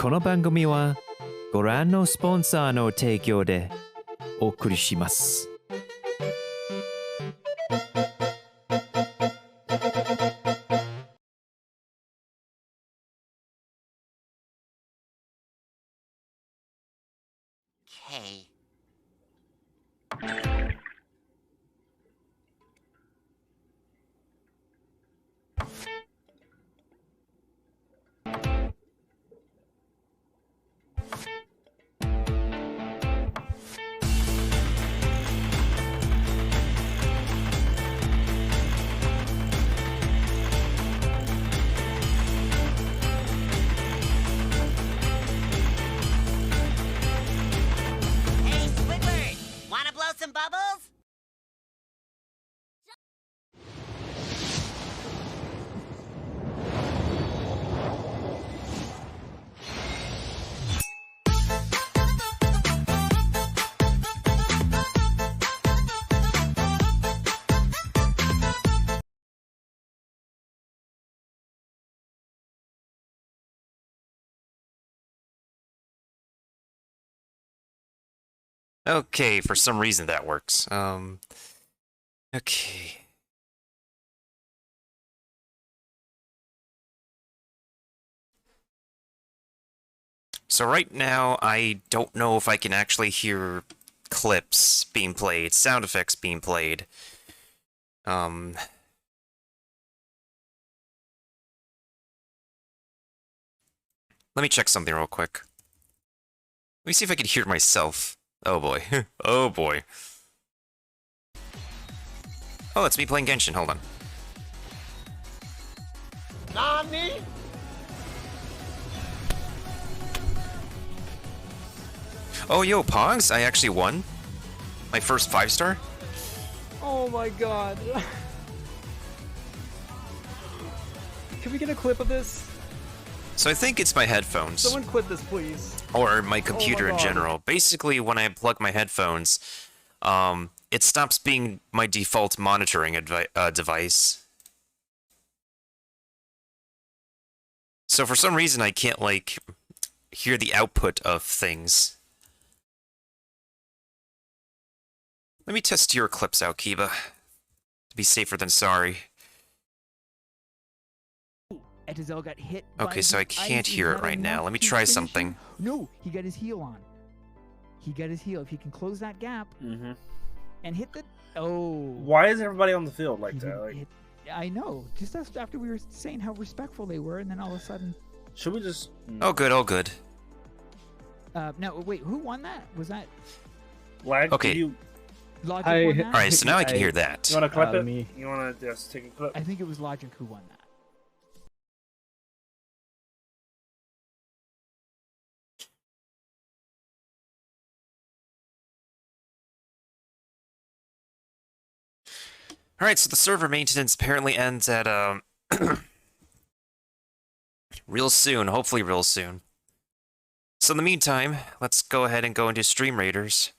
この番組はご覧のスポンサーの提供でお送りします。K. Hey, Squidward! Wanna blow some bubbles? Okay, for some reason that works. Okay. So right now, I don't know if I can actually hear clips being played, sound effects being played. Let me check something real quick. Let me see if I can hear it myself. Oh boy. Oh boy. Oh, it's me playing Genshin. Hold on. Nani? Oh, yo, Pogs, I actually won. My first 5-star. Oh my god. Can we get a clip of this? So I think it's my headphones. Someone quit this, please. Or my computer in God. general. Basically, when I plug my headphones, it stops being my default monitoring device. So for some reason, I can't, like, hear the output of things. Let me test your clips out, Kiba. To be safer than sorry. Etizel got hit. Okay, so I can't hear it right now. Let me try something. No, he got his heel on. He got his heel. If he can close that gap and hit the. Oh. Why is everybody on the field like he that? didn't Like, hit- I know. Just after we were saying how respectful they were, and then all of a sudden. should we just? Oh, good, oh, good. No, wait. Who won that? Was that Lag? Okay. You Logic? I- Won that? Alright, so now I can hear that. want to clip it? me. You want to just take a clip? I think it was Logic who won that. Alright, so the server maintenance apparently ends at, real soon, hopefully real soon. So in the meantime, let's go ahead and go into Stream Raiders.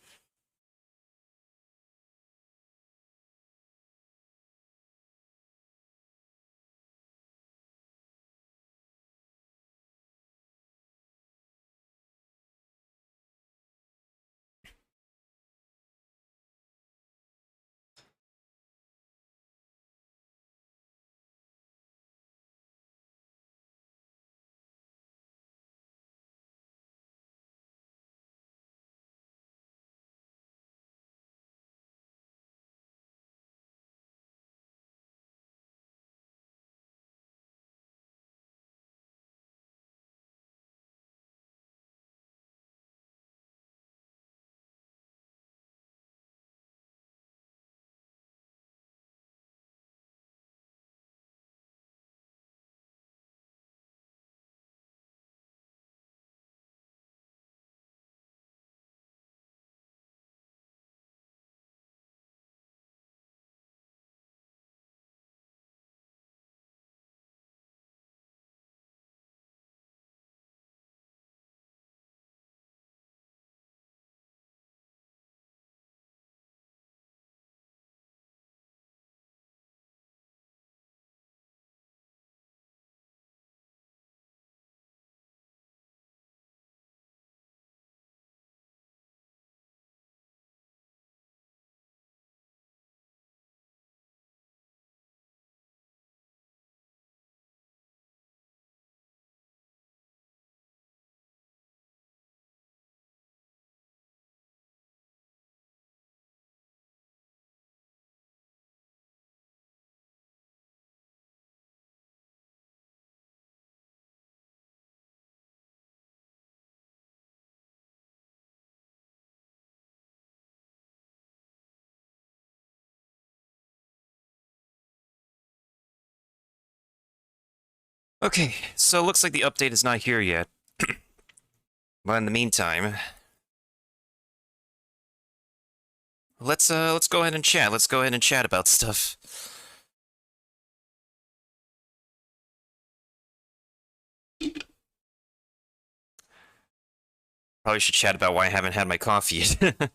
Okay, so it looks like the update is not here yet. But in the meantime, let's go ahead and chat. Let's go ahead and chat about stuff. Probably should chat about why I haven't had my coffee yet.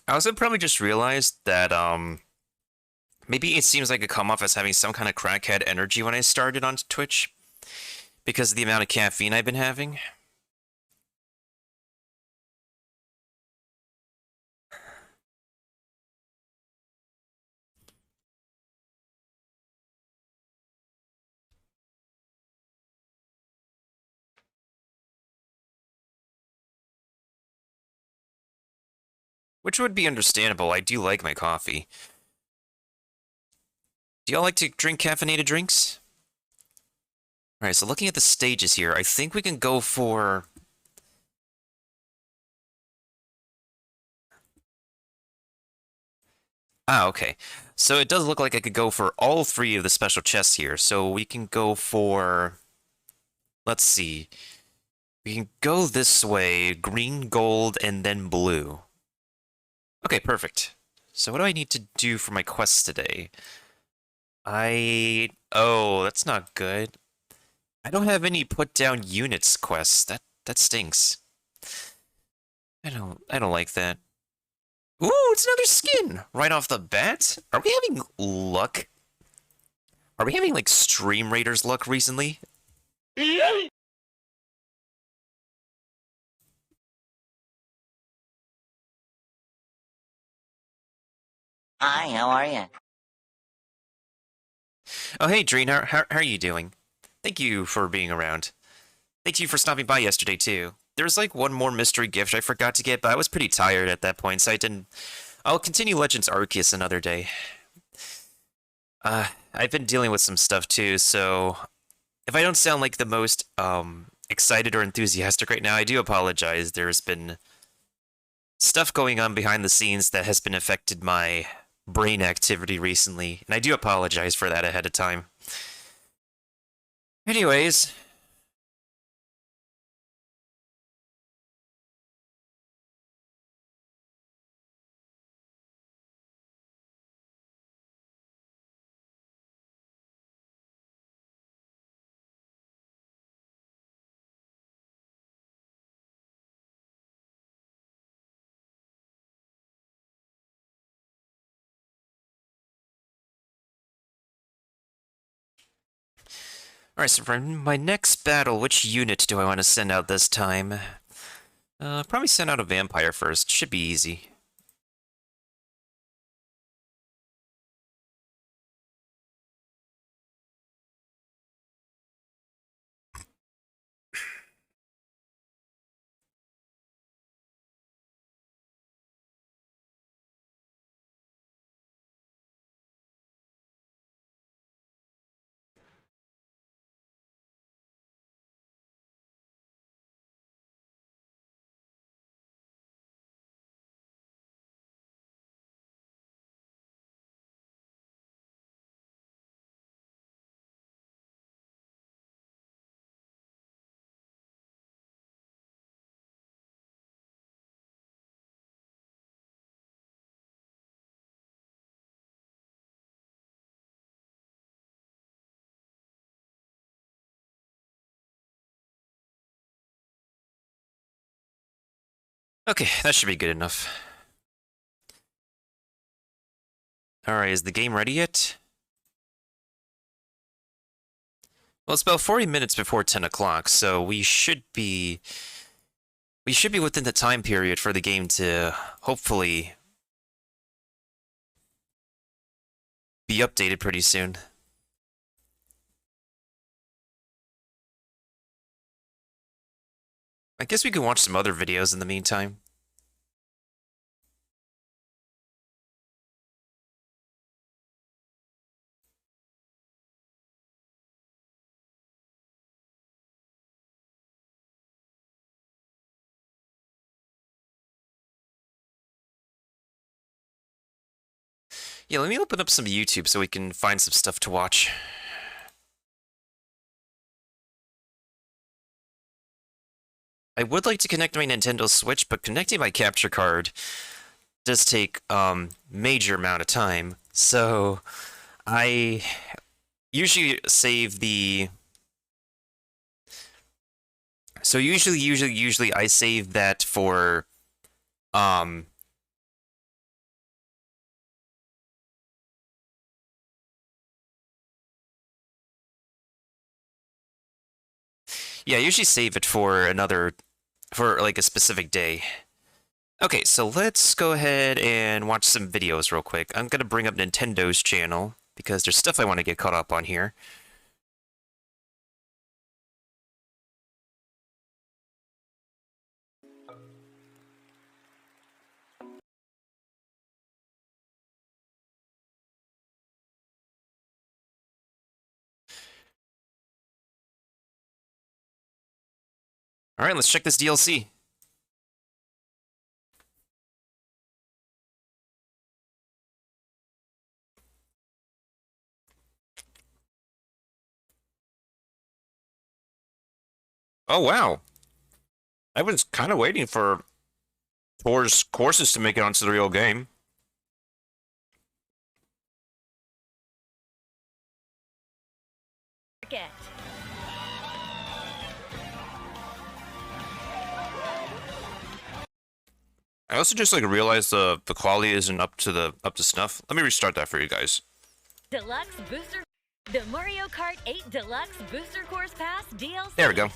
I also probably just realized that maybe it seems like I come off as having some kind of crackhead energy when I started on Twitch because of the amount of caffeine I've been having. Which would be understandable. I do like my coffee. Do y'all like to drink caffeinated drinks? Alright, so looking at the stages here, I think we can go for... Ah, okay. So it does look like I could go for all three of the special chests here. So we can go for... Let's see. We can go this way, green, gold, and then blue. Okay, perfect. So what do I need to do for my quests today? Oh, that's not good. I don't have any put down units quests. That stinks. I don't like that. Ooh, it's another skin! Right off the bat? Are we having luck? Are we having, like, Stream Raiders luck recently? Hi, how are you? Oh, hey, Dreen, how are you doing? Thank you for being around. Thank you for stopping by yesterday, too. There was, like, one more mystery gift I forgot to get, but I was pretty tired at that point, so I didn't... I'll continue Legends Arceus another day. I've been dealing with some stuff, too, so... If I don't sound like the most, excited or enthusiastic right now, I do apologize. There's been stuff going on behind the scenes that has been affected my brain activity recently, and I do apologize for that ahead of time. Anyways... Alright, so for my next battle, which unit do I want to send out this time? Probably send out a vampire first. Should be easy. Okay, that should be good enough. Alright, is the game ready yet? Well, it's about 40 minutes before 10 o'clock, so we should be within the time period for the game to hopefully be updated pretty soon. I guess we can watch some other videos in the meantime. Yeah, let me open up some YouTube so we can find some stuff to watch. I would like to connect my Nintendo Switch, but connecting my capture card does take major amount of time. So I usually save the usually I save that for yeah, I usually save it for like a specific day. Okay, so let's go ahead and watch some videos real quick. I'm gonna bring up Nintendo's channel because there's stuff I want to get caught up on here. All right, let's check this DLC. Oh, wow. I was kind of waiting for Tor's courses to make it onto the real game. I also just like realized the quality isn't up to snuff. Let me restart that for you guys. Deluxe Booster, the Mario Kart 8 Deluxe Booster Course Pass DLC. There we go.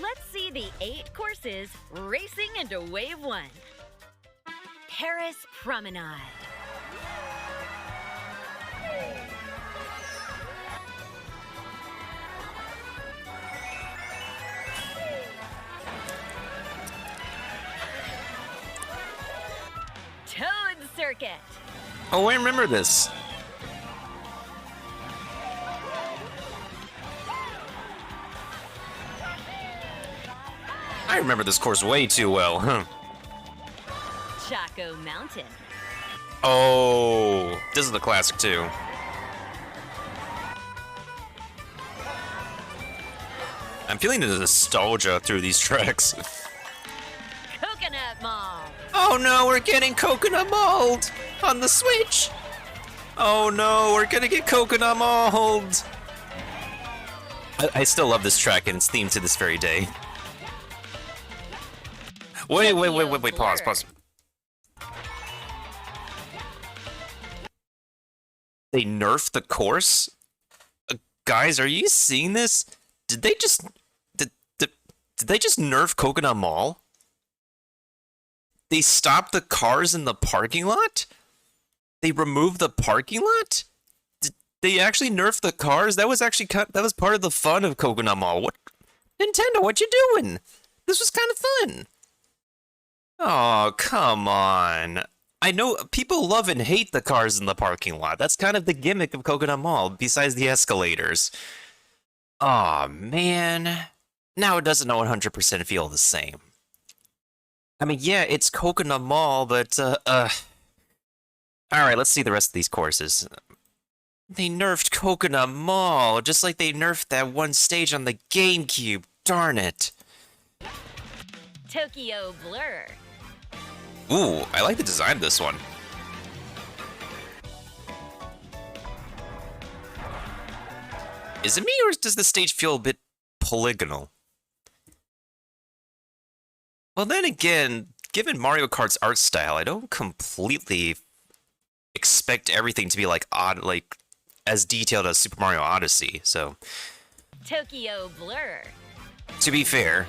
Let's see the 8 courses racing into Wave 1. Paris Promenade. Toad Circuit. Oh, I remember this. I remember this course way too well, huh? Chaco Mountain. Oh, this is the classic too. I'm feeling the nostalgia through these tracks. Coconut Mall. Oh no, we're getting coconut mauled on the Switch. Oh no, we're gonna get coconut mauled. I still love this track and it's themed to this very day. Wait, pause. They nerfed the course? Guys, are you seeing this? Did they just nerf Coconut Mall? They stopped the cars in the parking lot? They removed the parking lot? Did they actually nerf the cars? That was part of the fun of Coconut Mall. What, Nintendo, what you doing? This was kind of fun. Oh, come on. I know people love and hate the cars in the parking lot. That's kind of the gimmick of Coconut Mall, besides the escalators. Aw, man. Now it doesn't 100% feel the same. I mean, yeah, it's Coconut Mall, but, Alright, let's see the rest of these courses. They nerfed Coconut Mall, just like they nerfed that one stage on the GameCube. Darn it. Tokyo Blur. Ooh, I like the design of this one. Is it me, or does the stage feel a bit polygonal? Well, then again, given Mario Kart's art style, I don't completely expect everything to be like as detailed as Super Mario Odyssey, so. Tokyo Blur. To be fair.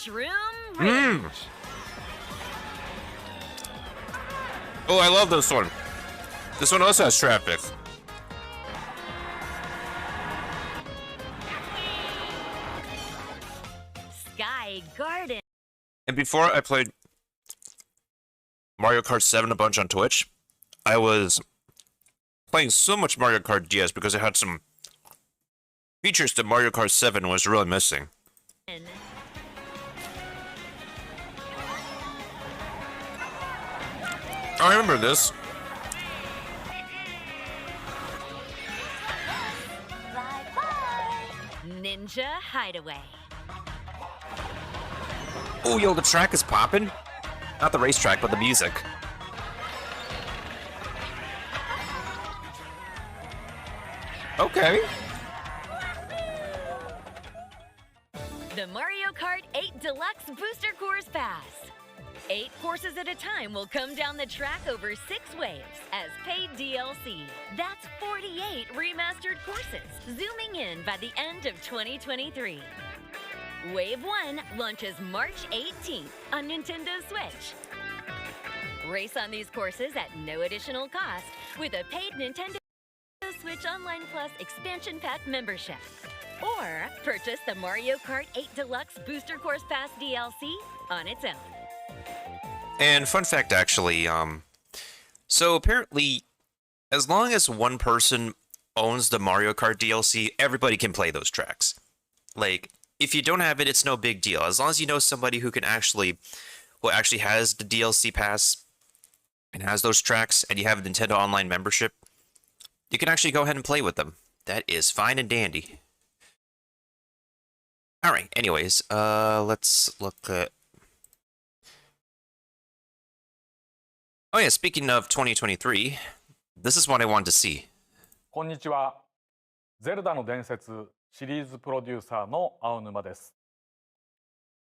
Shroom Ridge. Oh, I love this one. This one also has traffic. Sky Garden. And before I played Mario Kart 7 a bunch on Twitch, I was playing so much Mario Kart DS because it had some features that Mario Kart 7 was really missing. I remember this. Ninja Hideaway. Oh, yo, the track is popping. Not the racetrack, but the music. Okay. The Mario Kart 8 Deluxe Booster Course Pass. 8 courses at a time will come down the track over 6 waves as paid DLC. That's 48 remastered courses, zooming in by the end of 2023. Wave 1 launches March 18th on Nintendo Switch. Race on these courses at no additional cost with a paid Nintendo Switch Online Plus expansion pack membership. Or purchase the Mario Kart 8 Deluxe Booster Course Pass DLC on its own. And fun fact, actually, so apparently, as long as one person owns the Mario Kart DLC, everybody can play those tracks. Like, if you don't have it, it's no big deal. As long as you know somebody who actually has the DLC pass and has those tracks, and you have a Nintendo Online membership, you can actually go ahead and play with them. That is fine and dandy. Alright, anyways, let's look at... Oh yeah, speaking of 2023, this is what I wanted to see. こんにちは。ゼルダの伝説シリーズプロデューサーの青沼です。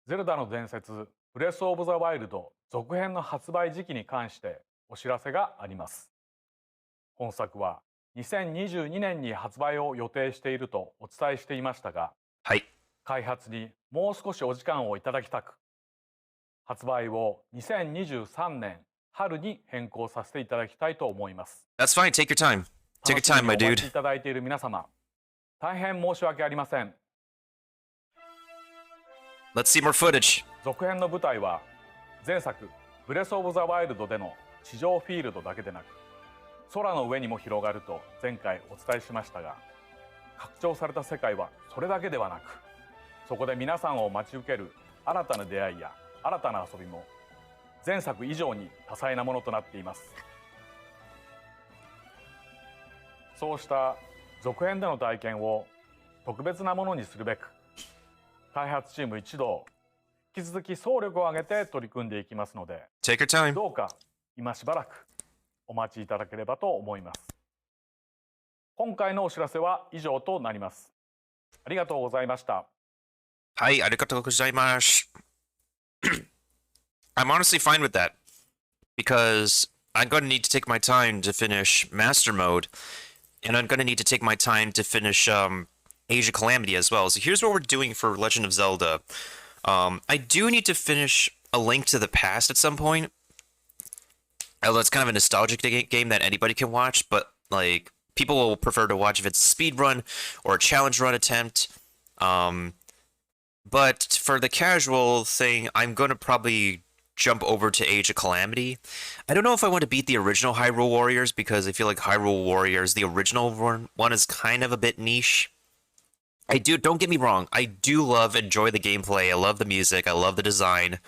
ゼルダの伝説ブレスオブザワイルド続編の発売時期に関してお知らせがあります。本作は2022年に発売を予定しているとお伝えしていましたが、はい。開発にもう少しお時間をいただきたく、発売を2023年春に変更させていただきたいと思います。That's fine, take your time. Take your time, my 楽しみにお待 dude. ちいただいている皆様、大変申し訳ありません。Let's see more footage. 続編の舞台は前作ブレスオブザワイルドでの地上フィールドだけでなく、空の上にも広がると前回お伝えしましたが、拡張された世界はそれだけではなく、そこで皆さんを待ち受ける新たな出会いや新たな遊びも前作以上に多彩なものとなっています。そうした続編での体験を特別なものにするべく、開発チーム一同引き続き総力を挙げて取り組んでいきますので、 Take your time. どうか今しばらくお待ちいただければと思います。今回のお知らせは以上となります。ありがとうございました。Hi, arigatou gozaimasu. I'm honestly fine with that, because I'm going to need to take my time to finish Master Mode, and I'm going to need to take my time to finish Age of Calamity as well. So here's what we're doing for Legend of Zelda. I do need to finish A Link to the Past at some point. Although it's kind of a nostalgic game that anybody can watch, but like people will prefer to watch if it's a speed run or a challenge run attempt. But for the casual thing, I'm going to probably jump over to Age of Calamity. I don't know if I want to beat the original Hyrule Warriors, because I feel like Hyrule Warriors, the original one, is kind of a bit niche. Don't get me wrong, I do enjoy the gameplay, I love the music, I love the design,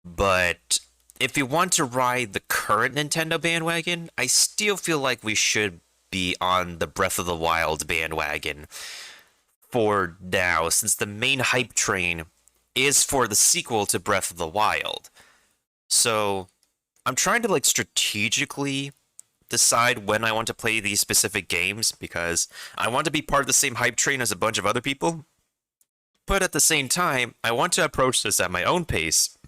but if you want to ride the current Nintendo bandwagon, I still feel like we should be on the Breath of the Wild bandwagon for now, since the main hype train is for the sequel to Breath of the Wild. So I'm trying to strategically decide when I want to play these specific games, because I want to be part of the same hype train as a bunch of other people, but at the same time I want to approach this at my own pace,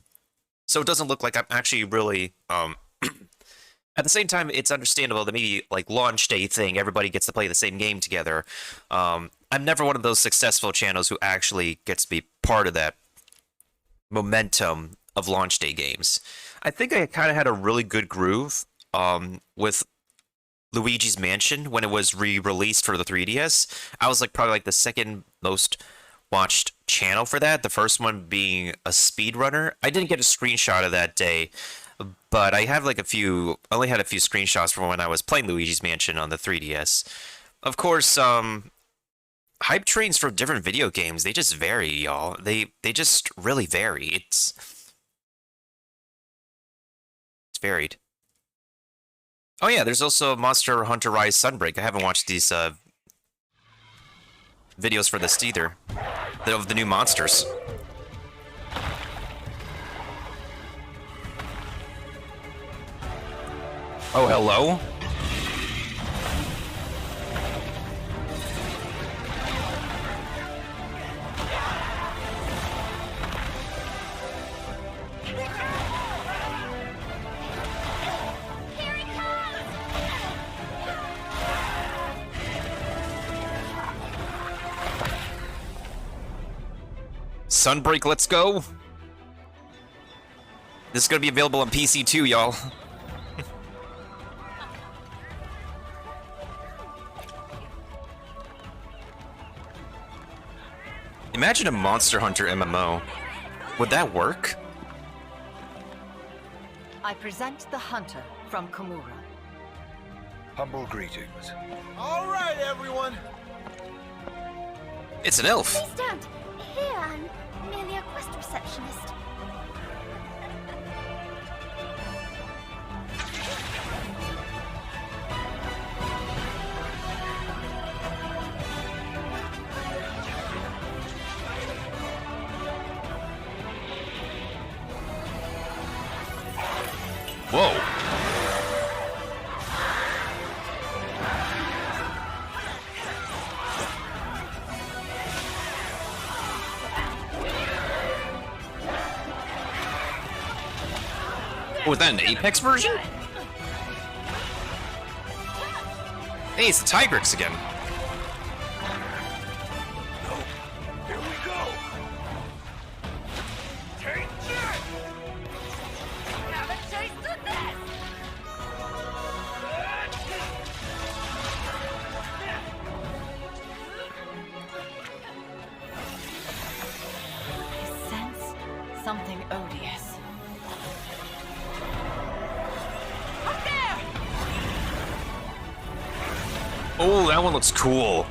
so it doesn't look like I'm actually really at the same time, it's understandable that maybe launch day thing, everybody gets to play the same game together. I'm never one of those successful channels who actually gets to be part of that momentum of launch day games. I think I kind of had a really good groove with Luigi's Mansion when it was re-released for the 3DS. I was probably the second most watched channel for that, the first one being a speedrunner. I didn't get a screenshot of that day, but I have like only had a few screenshots from when I was playing Luigi's Mansion on the 3DS. Of course, hype trains for different video games, they just vary, y'all. They just really vary. It's varied. Oh yeah, there's also Monster Hunter Rise Sunbreak. I haven't watched these videos for this either. Of the new monsters. Oh, hello? Sunbreak, let's go! This is gonna be available on PC too, y'all. Imagine a Monster Hunter MMO. Would that work? I present the hunter from Komura. Humble greetings. All right, everyone. It's an elf. Please don't. Here, I'm merely a quest receptionist. Whoa. Was that an Apex version? Hey, it's the Tigrex again. Here we go. Take that. Have a taste of this! I sense something odious. Up there! Oh, that one looks cool.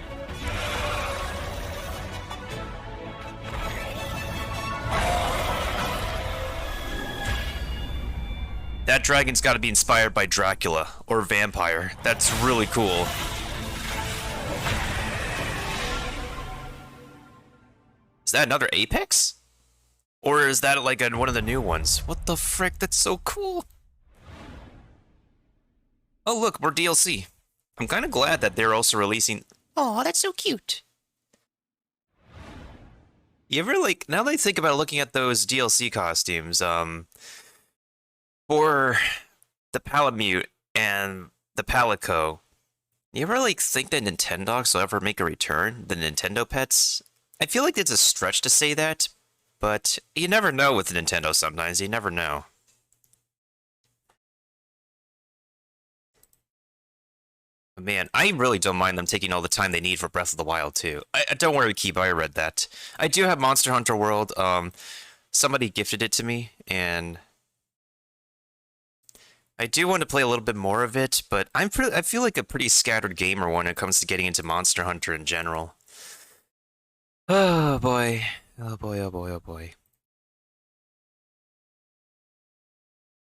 That dragon's got to be inspired by Dracula or vampire. That's really cool. Is that another Apex? Or is that like one of the new ones? What the frick? That's so cool. Oh, look, more DLC. I'm kind of glad that they're also releasing... Oh, that's so cute. You ever, like, now that I think about looking at those DLC costumes, for the Palamute and the Palico, you ever, like, think that Nintendogs will ever make a return? The Nintendo pets? I feel like it's a stretch to say that, but you never know with Nintendo sometimes. You never know. Man, I really don't mind them taking all the time they need for Breath of the Wild, too. Don't worry, Kiba, I read that. I do have Monster Hunter World. Somebody gifted it to me, and I do want to play a little bit more of it, but I feel like a pretty scattered gamer when it comes to getting into Monster Hunter in general. Oh, boy. Oh, boy, oh, boy, oh, boy.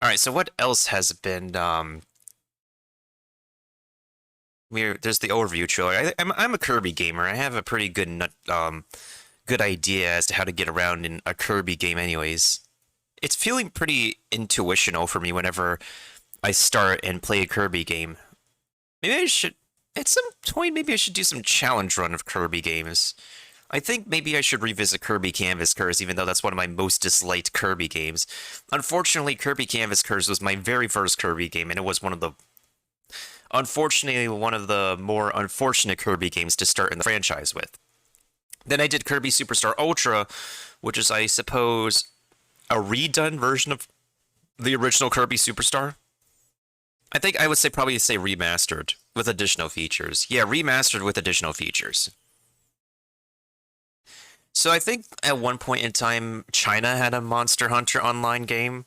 Alright, so what else has been, there's the overview trailer. I'm a Kirby gamer. I have a pretty good good idea as to how to get around in a Kirby game anyways. It's feeling pretty intuitional for me whenever I start and play a Kirby game. Maybe I should, at some point, maybe I should do some challenge run of Kirby games. I think maybe I should revisit Kirby Canvas Curse, even though that's one of my most disliked Kirby games. Unfortunately, Kirby Canvas Curse was my very first Kirby game, and it was unfortunately, one of the more unfortunate Kirby games to start in the franchise with. Then I did Kirby Superstar Ultra, which is, I suppose, a redone version of the original Kirby Superstar. I think I would probably say remastered with additional features. Yeah, remastered with additional features. So I think at one point in time, China had a Monster Hunter online game.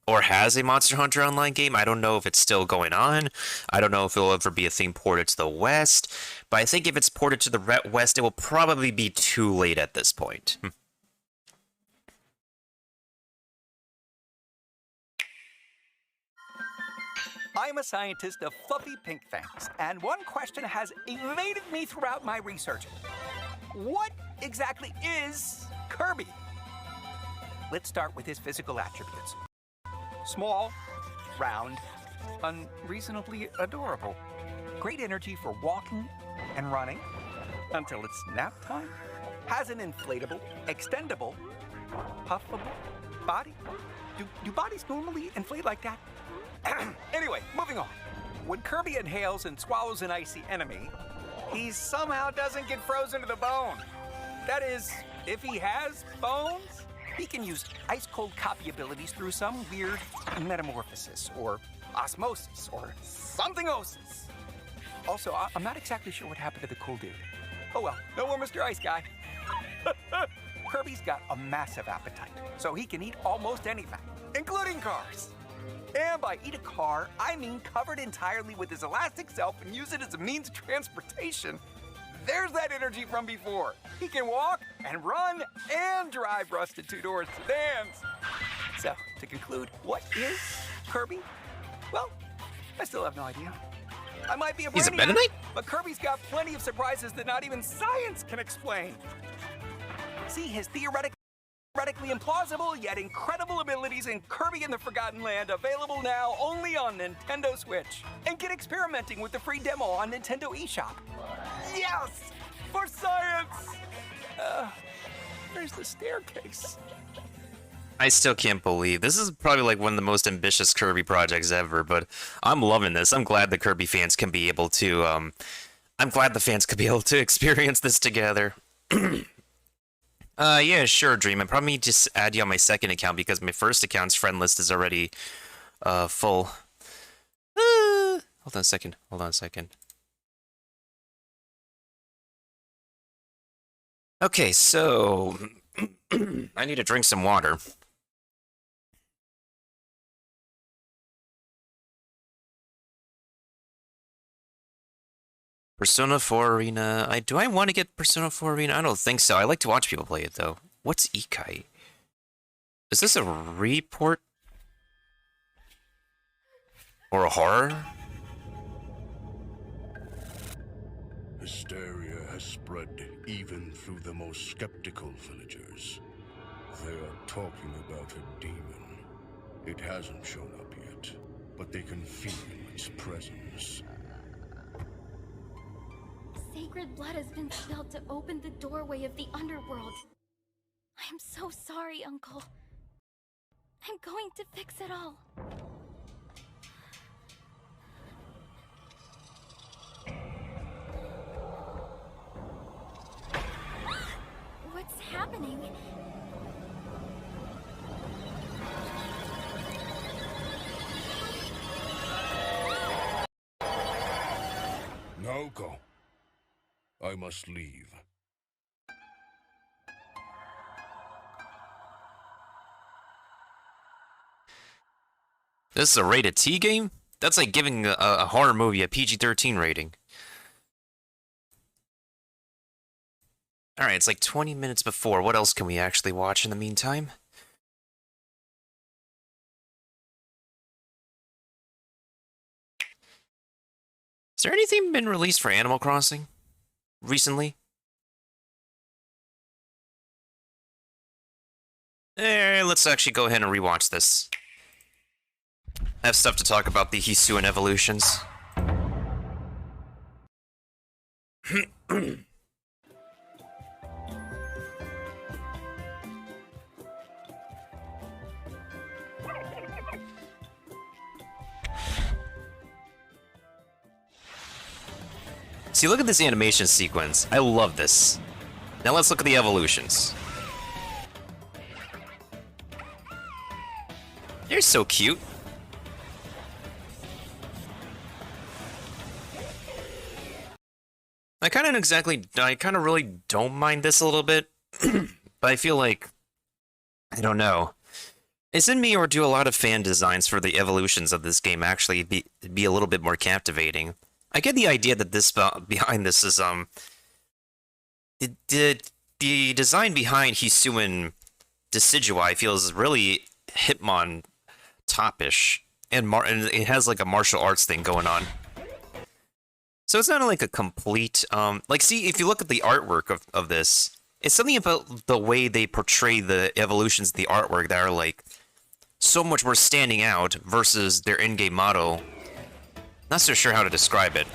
or has a Monster Hunter Online game. I don't know if it's still going on. I don't know if it'll ever be a thing ported to the West. But I think if it's ported to the West, it will probably be too late at this point. I'm a scientist of fluffy pink things, and one question has evaded me throughout my research. What exactly is Kirby? Let's start with his physical attributes. Small, round, unreasonably adorable. Great energy for walking and running until it's nap time. Has an inflatable, extendable, puffable body. Do bodies normally inflate like that? Anyway, moving on. When Kirby inhales and swallows an icy enemy, he somehow doesn't get frozen to the bone. That is, if he has bones, he can use ice-cold copy abilities through some weird metamorphosis, or osmosis, or something-osis. Also, I'm not exactly sure what happened to the cool dude. Oh well, no more Mr. Ice Guy. Kirby's got a massive appetite, so he can eat almost anything, including cars. And by eat a car, I mean covered entirely with his elastic self and use it as a means of transportation. There's that energy from before. He can walk and run and drive rusted two-door sedans. So, to conclude, what is Kirby? Well, I still have no idea. I might be a He's a brainiac, Mennonite? but Kirby's got plenty of surprises that not even science can explain. See his theoretically implausible yet incredible abilities in Kirby and the Forgotten Land, available now only on Nintendo Switch. And get experimenting with the free demo on Nintendo eShop. Yes! For science! There's the staircase. I still can't believe this is probably like one of the most ambitious Kirby projects ever, but I'm loving this. I'm glad the Kirby fans can be able to I'm glad the fans could be able to experience this together. Yeah, sure, Dream. I probably just add you on my second account because my first account's friend list is already full. Hold on a second. Hold on a second. Okay, so I need to drink some water. Persona 4 Arena. Do I want to get Persona 4 Arena? I don't think so. I like to watch people play it, though. What's Ikai? Is this a report? Or a horror? Hysteria has spread even through the most skeptical villagers. They are talking about a demon. It hasn't shown up yet, but they can feel its presence. Sacred blood has been spilled to open the doorway of the underworld. I am so sorry, Uncle. I'm going to fix it all. What's happening? Now go. I must leave. This is a rated T game? That's like giving a horror movie a PG-13 rating. Alright, it's like 20 minutes before. What else can we actually watch in the meantime? Is there anything been released for Animal Crossing recently? Let's actually go ahead and rewatch this. I have stuff to talk about the Hisuian evolutions. See, look at this animation sequence. I love this. Now let's look at the evolutions. They're so cute. I kind of really don't mind this a little bit, but I feel like, I don't know. Is it me, or do a lot of fan designs for the evolutions of this game actually be a little bit more captivating? I get the idea that this behind this is the design behind Hisuian Decidueye feels really Hitmon topish, and it has like a martial arts thing going on. So it's not like a complete like, see, if you look at the artwork of this, it's something about the way they portray the evolutions of the artwork that are like so much more standing out versus their in-game model. Not so sure how to describe it.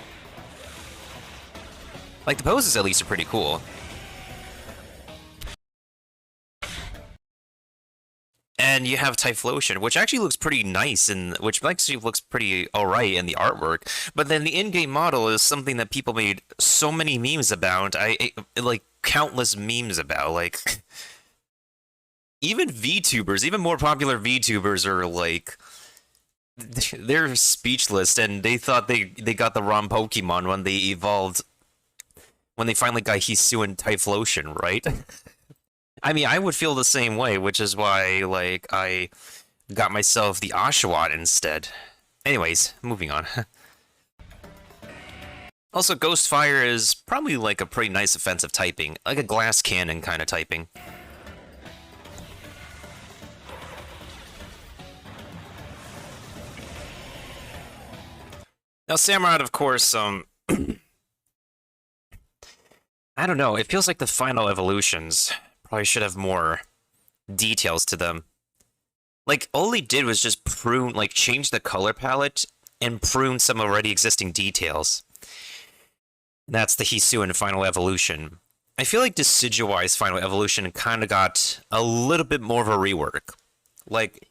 Like, the poses at least are pretty cool. And you have Typhlosion, which actually looks pretty nice, and which actually looks pretty alright in the artwork. But then the in-game model is something that people made so many memes about. Like, countless memes about. Like, even VTubers, even more popular VTubers are like, they're speechless, and they thought they got the wrong Pokemon when they evolved, when they finally got Hisuian Typhlosion, right? I mean, I would feel the same way, which is why, like, I got myself the Oshawott instead. Anyways, moving on. Also, Ghostfire is probably like a pretty nice offensive typing, like a glass cannon kind of typing. Now, Samurott, of course, I don't know, it feels like the final evolutions probably should have more details to them. Like, all they did was just prune, like, change the color palette and prune some already existing details. That's the Hisuian final evolution. I feel like Decidueye's final evolution kind of got a little bit more of a rework. Like,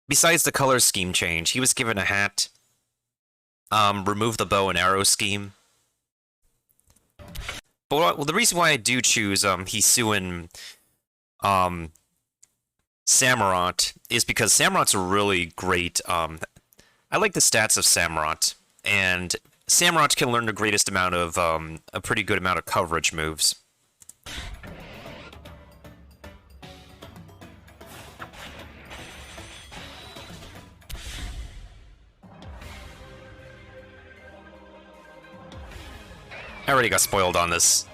besides the color scheme change, he was given a hat, remove the bow and arrow scheme. But well, the reason why I do choose Hisuian Samurott is because Samurott's a really great. I like the stats of Samurott, and Samurott can learn the greatest amount of a pretty good amount of coverage moves. I already got spoiled on this.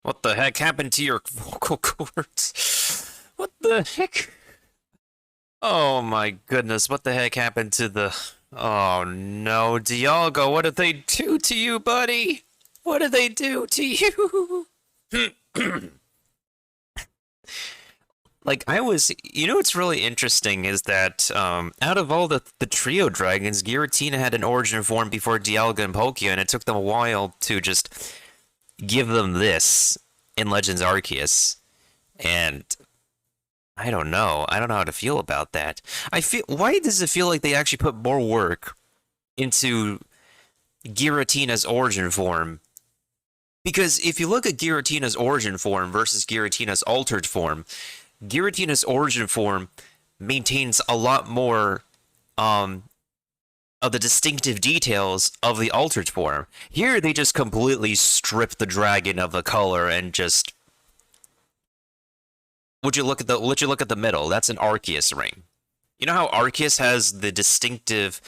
What the heck happened to your vocal cords? What the heck? Oh my goodness, what the heck happened to the... Oh no, Dialga, what did they do to you, buddy? What did they do to you? Like, you know what's really interesting is that, out of all the trio dragons, Giratina had an origin form before Dialga and Palkia, and it took them a while to just give them this in Legends Arceus. And I don't know how to feel about that. Why does it feel like they actually put more work into Giratina's origin form? Because if you look at Giratina's origin form versus Giratina's altered form, Giratina's origin form maintains a lot more of the distinctive details of the altered form. Here, they just completely strip the dragon of the color and just... Would you look at the middle? That's an Arceus ring. You know how Arceus has the distinctive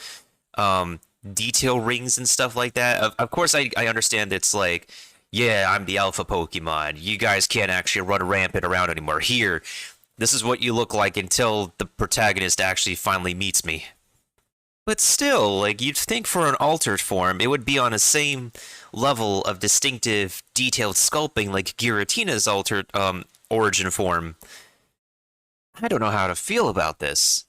detail rings and stuff like that? Of course, I understand it's like, yeah, I'm the alpha Pokemon. You guys can't actually run rampant around anymore. Here, this is what you look like until the protagonist actually finally meets me. But still, like, you'd think for an altered form, it would be on the same level of distinctive, detailed sculpting like Giratina's altered origin form. I don't know how to feel about this.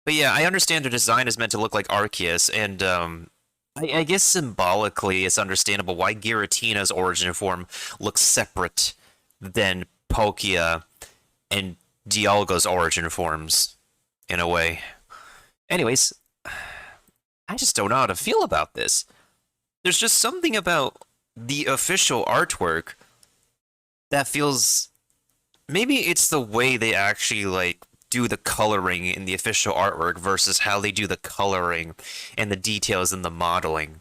But yeah, I understand the design is meant to look like Arceus, and I guess symbolically it's understandable why Giratina's origin form looks separate than Palkia and Dialga's origin forms, in a way. Anyways, I just don't know how to feel about this. There's just something about the official artwork that feels... Maybe it's the way they actually, like, do the coloring in the official artwork versus how they do the coloring and the details in the modeling.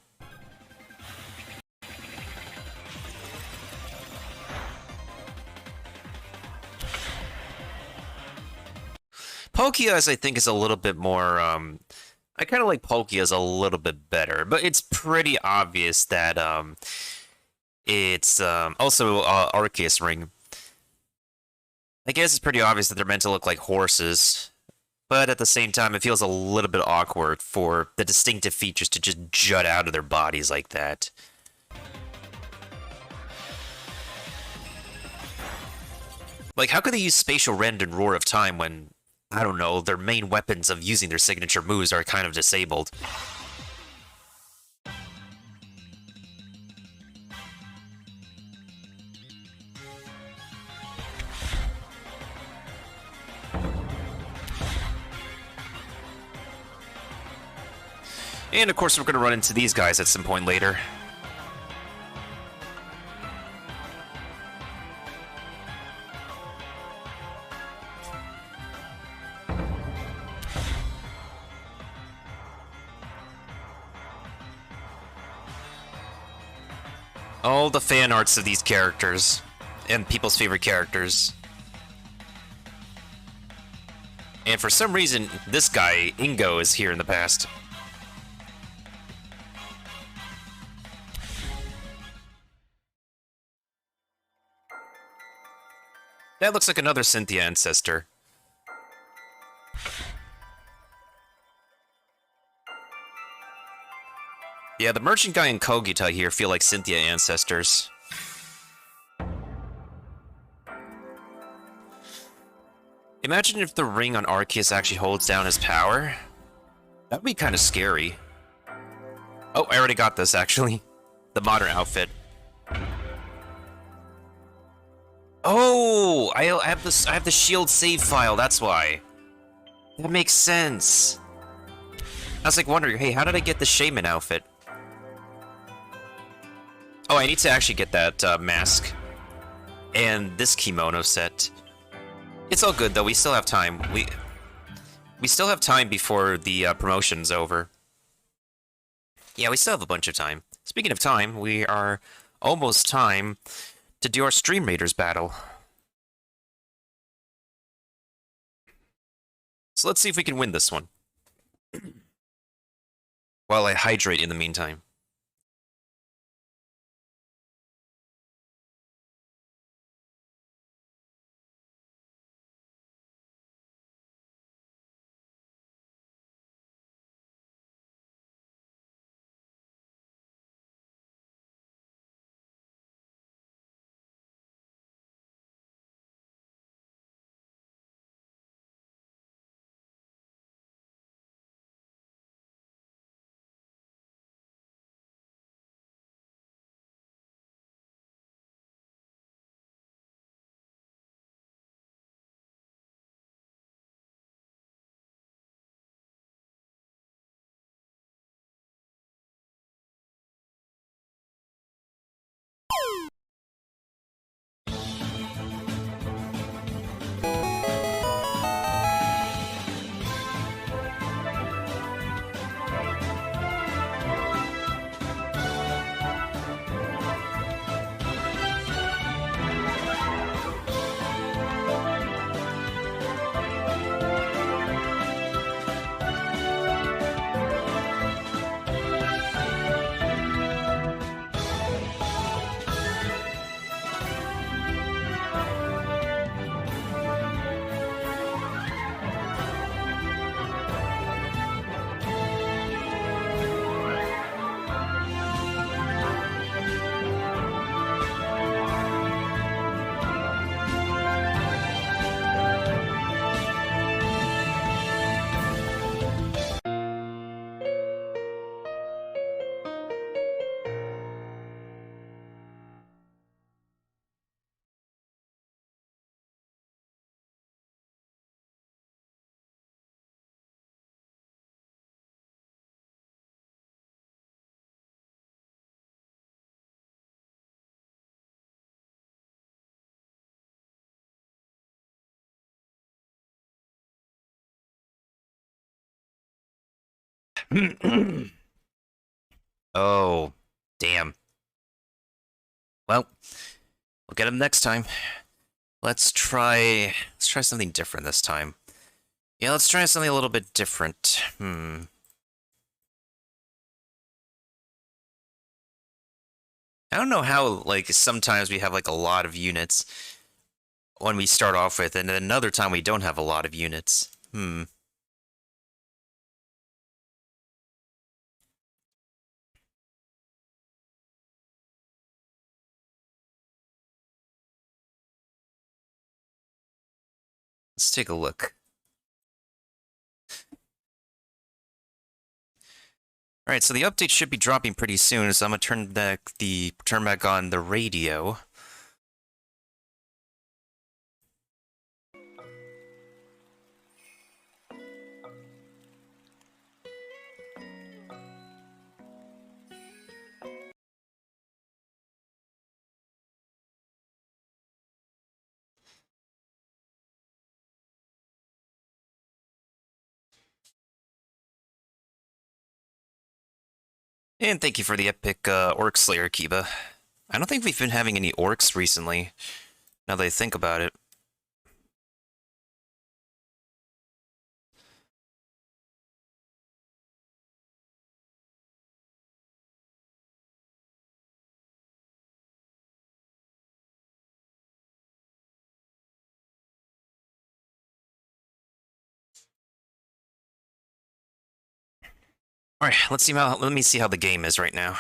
Pokia's, I think, is a little bit more, I kind of like Pokia's a little bit better, but it's pretty obvious that, it's, also, Arceus Ring. I guess it's pretty obvious that they're meant to look like horses, but at the same time, it feels a little bit awkward for the distinctive features to just jut out of their bodies like that. Like, how could they use Spatial Rend and Roar of Time when, I don't know, their main weapons of using their signature moves are kind of disabled? And of course, we're going to run into these guys at some point later. All the fan arts of these characters, and people's favorite characters. And for some reason, this guy, Ingo, is here in the past. That looks like another Cynthia ancestor. Yeah, the merchant guy and Kogita here feel like Cynthia ancestors. Imagine if the ring on Arceus actually holds down his power. That would be kind of scary. Oh, I already got this, actually. The modern outfit. Oh, I have this. I have the shield save file. That's why. That makes sense. I was like wondering, hey, how did I get the shaman outfit? Oh, I need to actually get that mask and this kimono set. It's all good though. We still have time. We still have time before the promotion's over. Yeah, we still have a bunch of time. Speaking of time, we are almost time to do our Stream Raiders battle. So let's see if we can win this one. While I hydrate in the meantime. Oh, damn. Well, we'll get him next time. Let's try something different this time. Yeah, let's try something a little bit different. I don't know how, like, sometimes we have, like, a lot of units when we start off with, and then another time we don't have a lot of units. Let's take a look. Alright, so the update should be dropping pretty soon, so I'm gonna turn back on the radio. And thank you for the epic Orc Slayer, Kiba. I don't think we've been having any orcs recently, now that I think about it. Alright, let me see how the game is right now.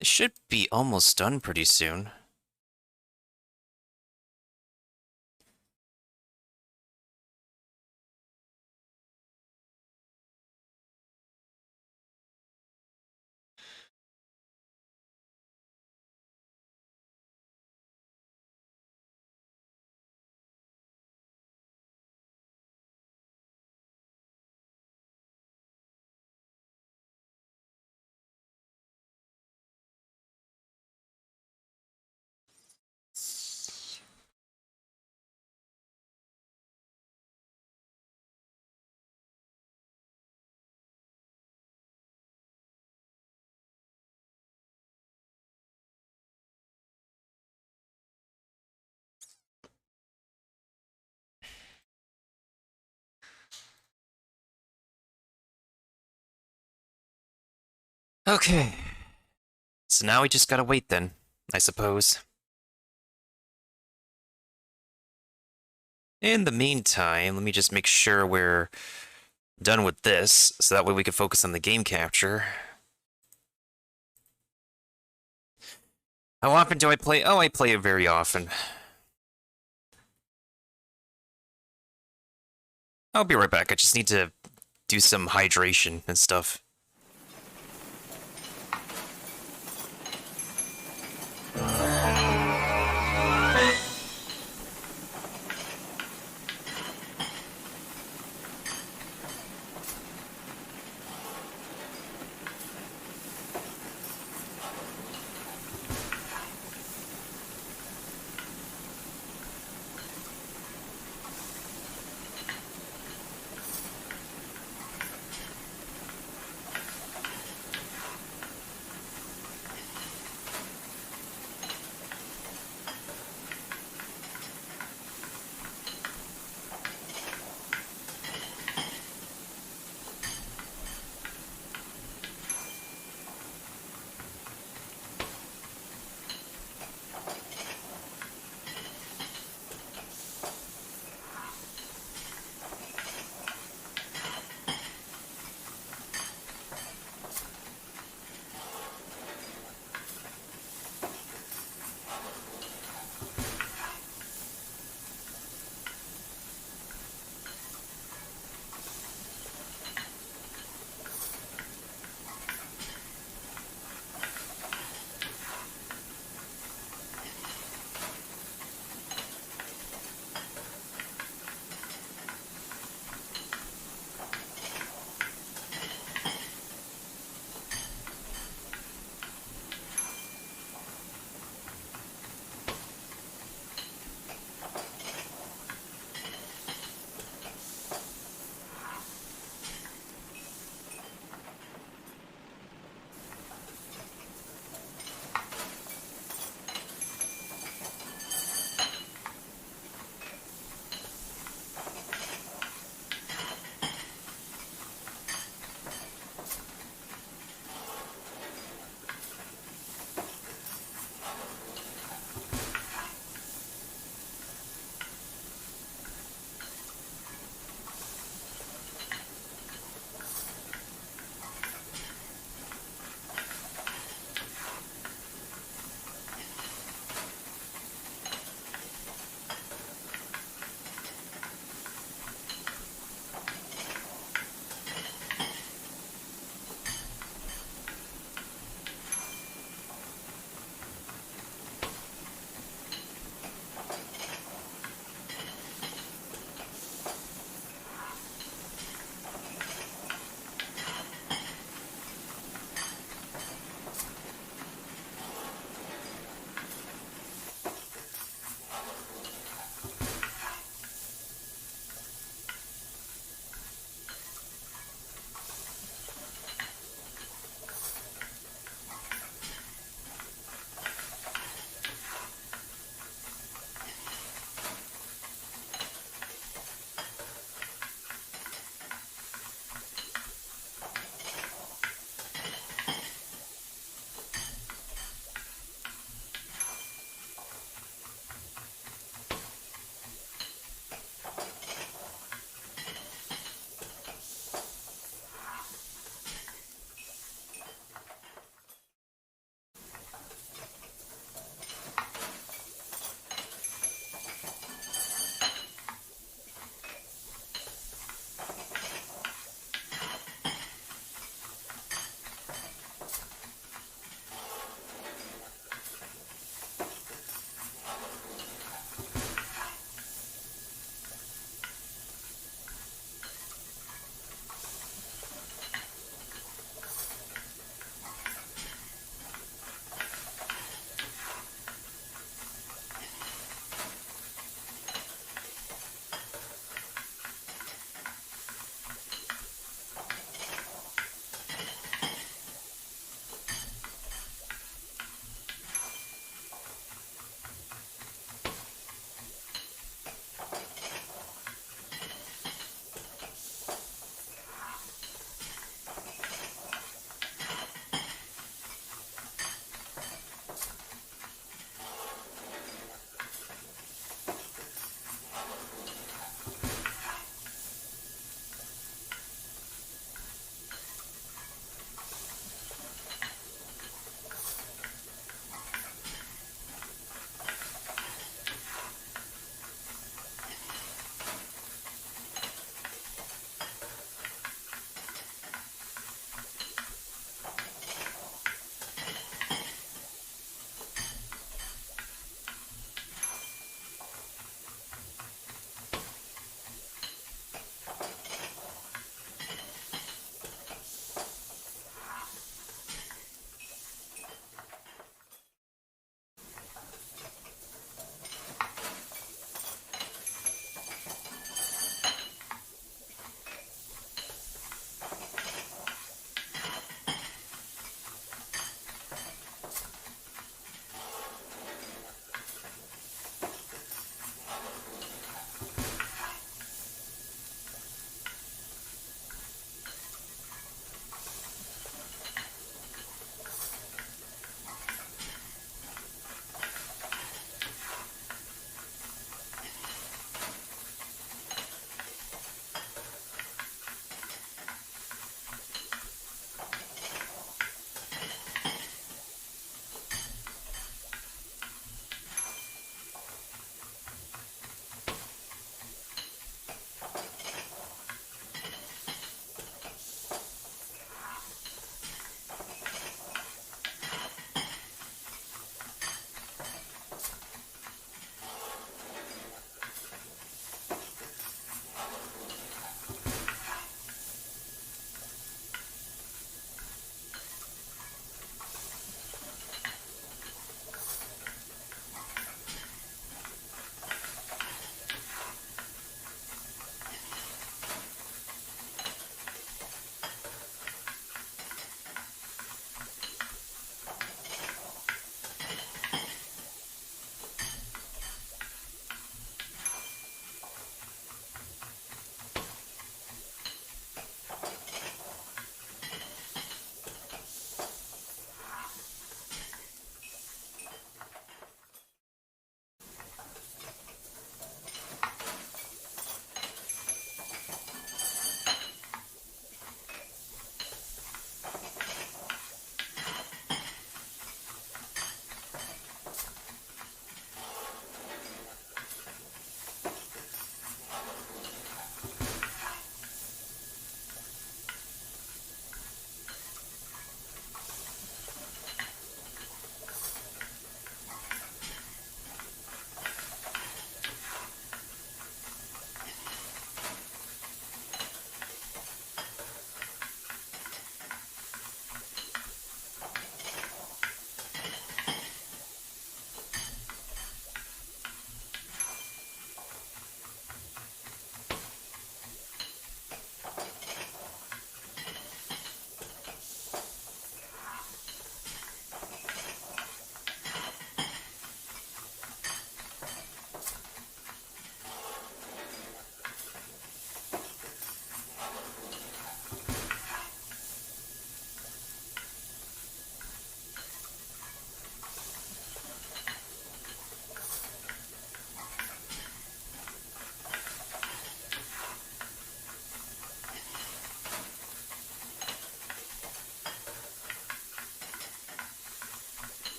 It should be almost done pretty soon. Okay. So now we just gotta wait then, I suppose. In the meantime, let me just make sure we're done with this, so that way we can focus on the game capture. How often do I play? Oh, I play it very often. I'll be right back. I just need to do some hydration and stuff.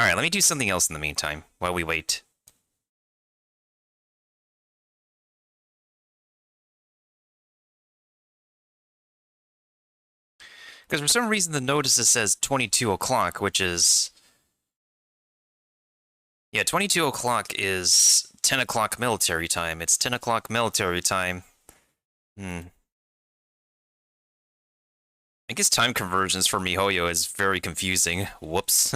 Alright, let me do something else in the meantime, while we wait. Because for some reason the notice says 22 o'clock, which is... Yeah, 22 o'clock is 10 o'clock military time. It's 10 o'clock military time. I guess time conversions for MiHoYo is very confusing. Whoops.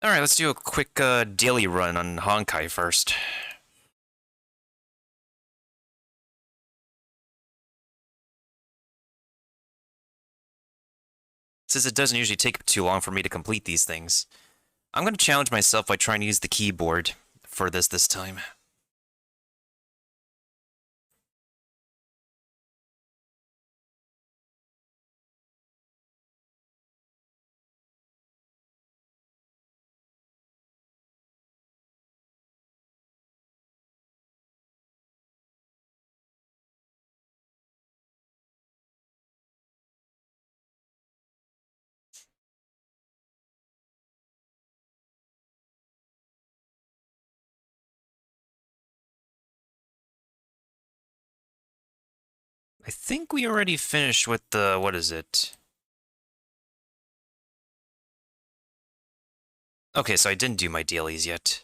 Alright, let's do a quick daily run on Honkai first. Since it doesn't usually take too long for me to complete these things, I'm going to challenge myself by trying to use the keyboard for this time. I think we already finished with the... what is it? Okay, so I didn't do my dailies yet.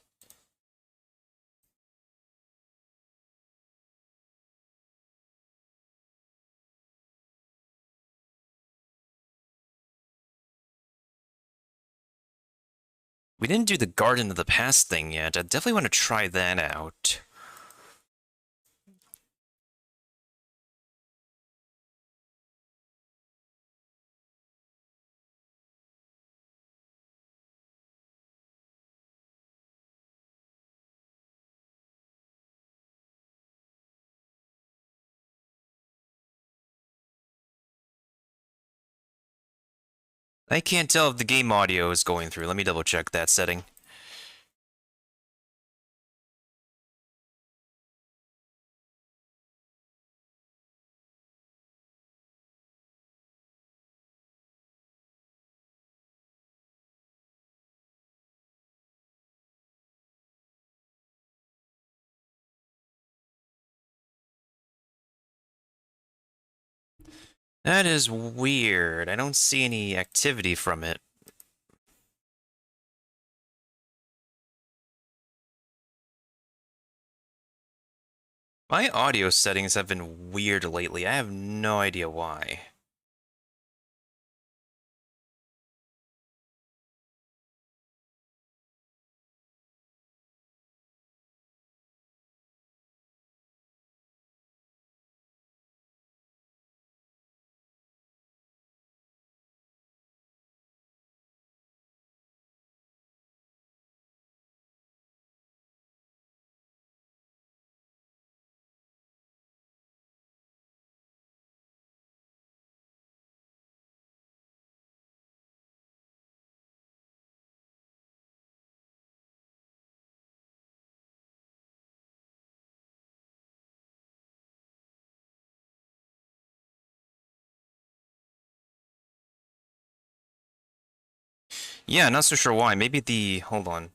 We didn't do the Garden of the Past thing yet. I definitely want to try that out. I can't tell if the game audio is going through. Let me double check that setting. That is weird. I don't see any activity from it. My audio settings have been weird lately. I have no idea why. Yeah, not so sure why. Maybe the... hold on.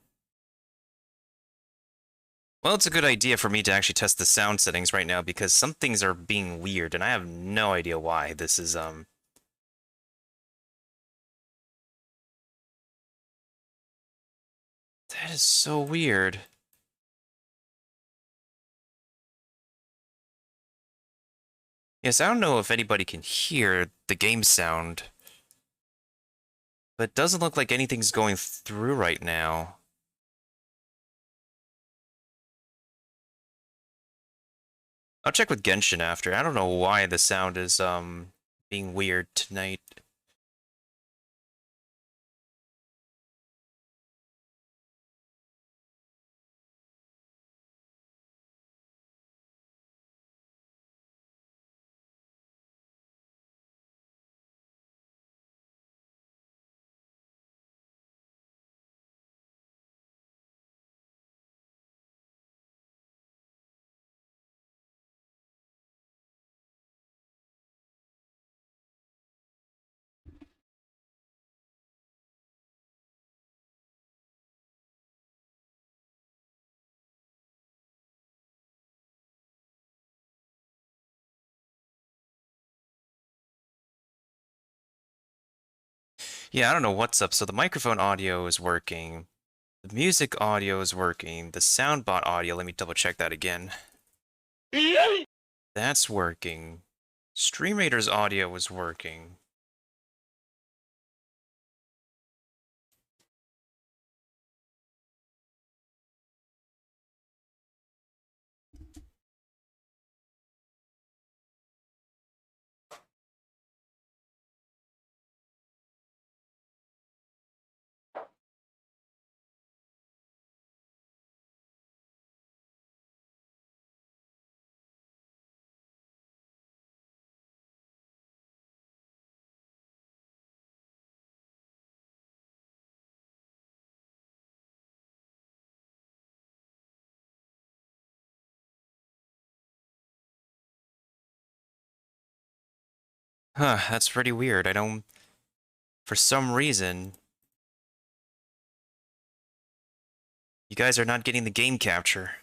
Well, it's a good idea for me to actually test the sound settings right now, because some things are being weird, and I have no idea why. This is, That is so weird. Yes, I don't know if anybody can hear the game sound, but it doesn't look like anything's going through right now. I'll check with Genshin after. I don't know why the sound is, being weird tonight. Yeah, I don't know what's up. So the microphone audio is working. The music audio is working. The soundbot audio, let me double check that again. That's working. Stream Raiders audio is working. Huh, that's pretty weird. I don't... For some reason... You guys are not getting the game capture.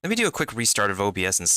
Let me do a quick restart of OBS and see